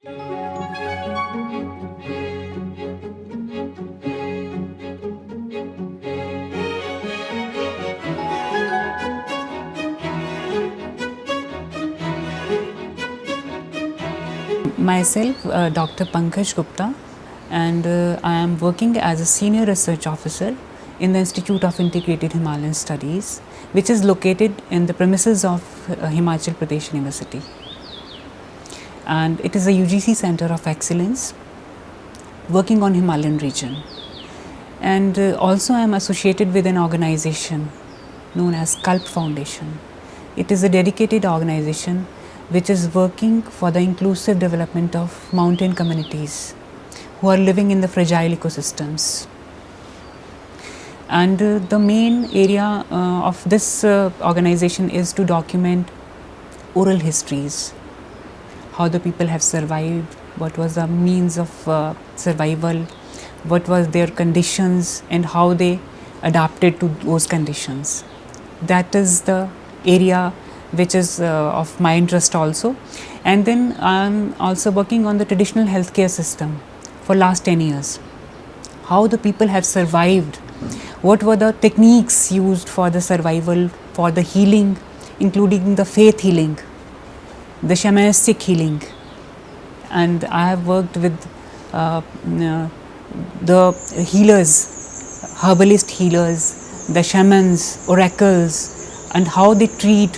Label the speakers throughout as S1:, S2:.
S1: Myself, Dr. Pankaj Gupta, and I am working as a senior research officer in the Institute of Integrated Himalayan Studies, which is located in the premises of Himachal Pradesh University. And it is a UGC Center of Excellence working on Himalayan region. And also I am associated with an organization known as Kalp Foundation. It is a dedicated organization which is working for the inclusive development of mountain communities who are living in the fragile ecosystems. And the main area of this organization is to document oral histories, how the people have survived, what was the means of survival, what was their conditions and how they adapted to those conditions. That is the area which is of my interest also. And then I am also working on the traditional healthcare system for last 10 years. How the people have survived, what were the techniques used for the survival, for the healing, including the faith healing, the shamanistic healing. And I have worked with the healers, herbalist healers, the shamans, oracles, and how they treat,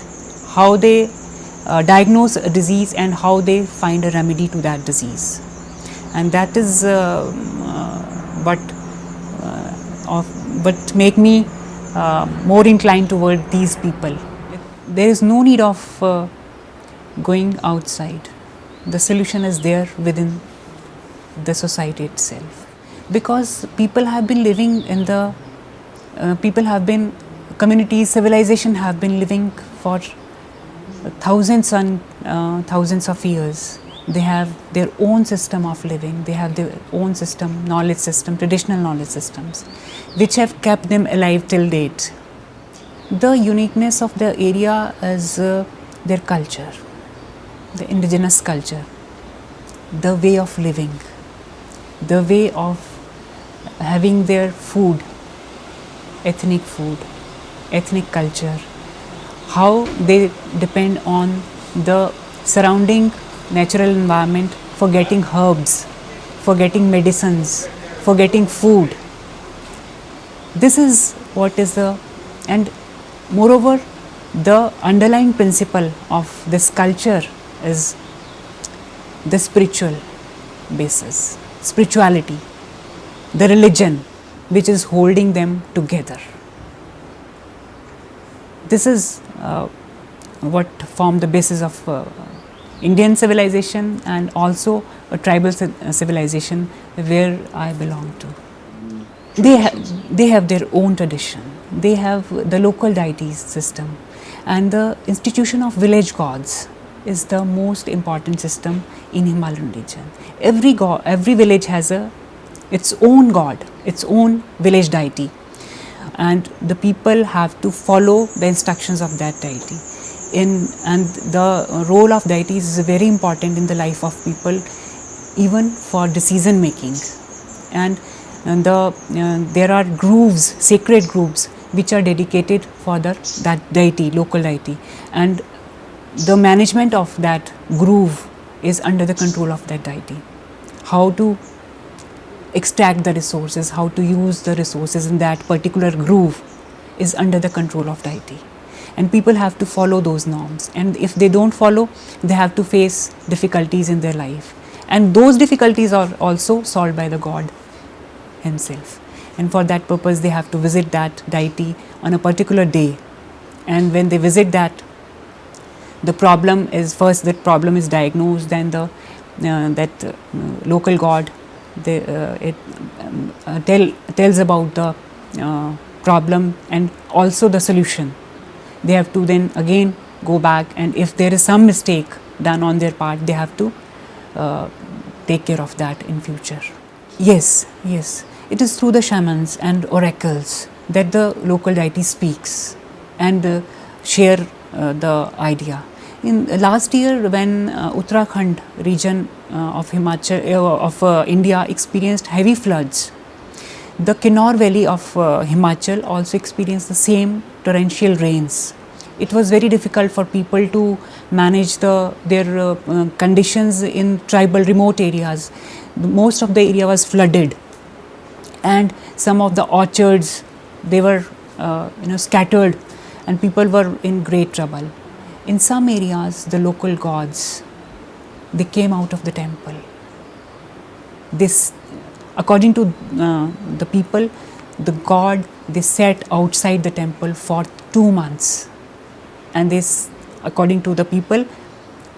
S1: how they diagnose a disease and how they find a remedy to that disease. And that is what make me more inclined toward these people. There is no need of going outside. The solution is there within the society itself. Because people have been living in the, communities, civilization have been living for thousands and thousands of years. They have their own system of living, they have their own system, knowledge system, traditional knowledge systems, which have kept them alive till date. The uniqueness of the area is their culture, the indigenous culture, the way of living, the way of having their food, ethnic culture, how they depend on the surrounding natural environment for getting herbs, for getting medicines, for getting food. This is what is and moreover, the underlying principle of this culture is the spiritual basis, spirituality, the religion which is holding them together. This is what formed the basis of Indian civilization and also a tribal civilization where I belong to. They have their own tradition. They have the local deities system, and the institution of village gods is the most important system in Himalayan region. Every village has its own god, its own village deity, and the people have to follow the instructions of that deity. And the role of deities is very important in the life of people, even for decision making. And there are groves, sacred groves, which are dedicated for that deity, local deity, and the management of that groove is under the control of that deity. How to extract the resources, how to use the resources in that particular groove is under the control of deity. And people have to follow those norms, and if they don't follow, they have to face difficulties in their life, and those difficulties are also solved by the god himself. And for that purpose they have to visit that deity on a particular day, and when they visit that, the problem is diagnosed, then that local god tells about the problem and also the solution. They have to then again go back, and if there is some mistake done on their part, they have to take care of that in future. Yes, it is through the shamans and oracles that the local deity speaks and share the idea. In last year, when Uttarakhand region of India experienced heavy floods, the Kinnaur Valley of Himachal also experienced the same torrential rains. It was very difficult for people to manage their conditions in tribal remote areas. Most of the area was flooded, and some of the orchards, they were scattered, and people were in great trouble. In some areas, the local gods, they came out of the temple. This, according to the people, the god, they sat outside the temple for 2 months, and this, according to the people,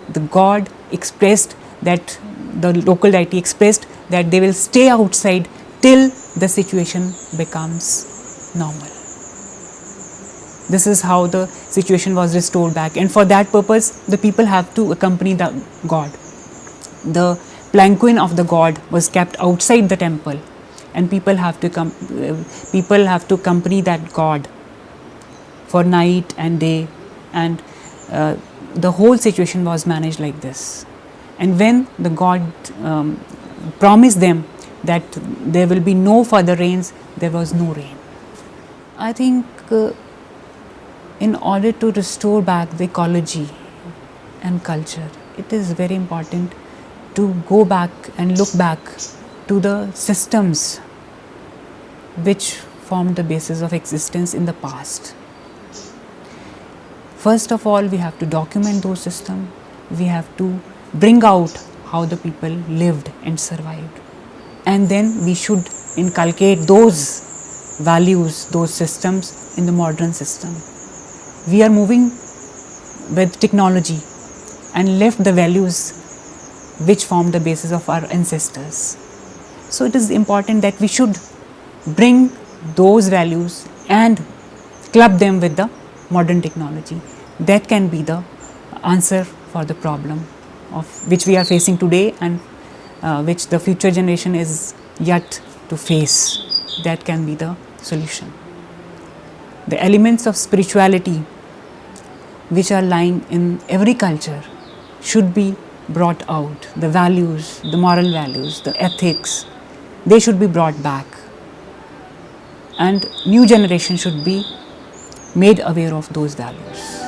S1: the god expressed that, the local deity expressed that they will stay outside till the situation becomes normal. This is how the situation was restored back, and for that purpose the people have to accompany the god. The palanquin of the god was kept outside the temple, and people have to accompany that god for night and day, and the whole situation was managed like this. And when the god promised them that there will be no further rains, there was no rain. I think in order to restore back the ecology and culture, it is very important to go back and look back to the systems which formed the basis of existence in the past. First of all, we have to document those systems. We have to bring out how the people lived and survived. And then we should inculcate those values, those systems in the modern system. We are moving with technology and left the values which form the basis of our ancestors. So it is important that we should bring those values and club them with the modern technology. That can be the answer for the problem of which we are facing today, and which the future generation is yet to face. That can be the solution. The elements of spirituality which are lying in every culture should be brought out. The values, the moral values, the ethics, they should be brought back, and new generation should be made aware of those values.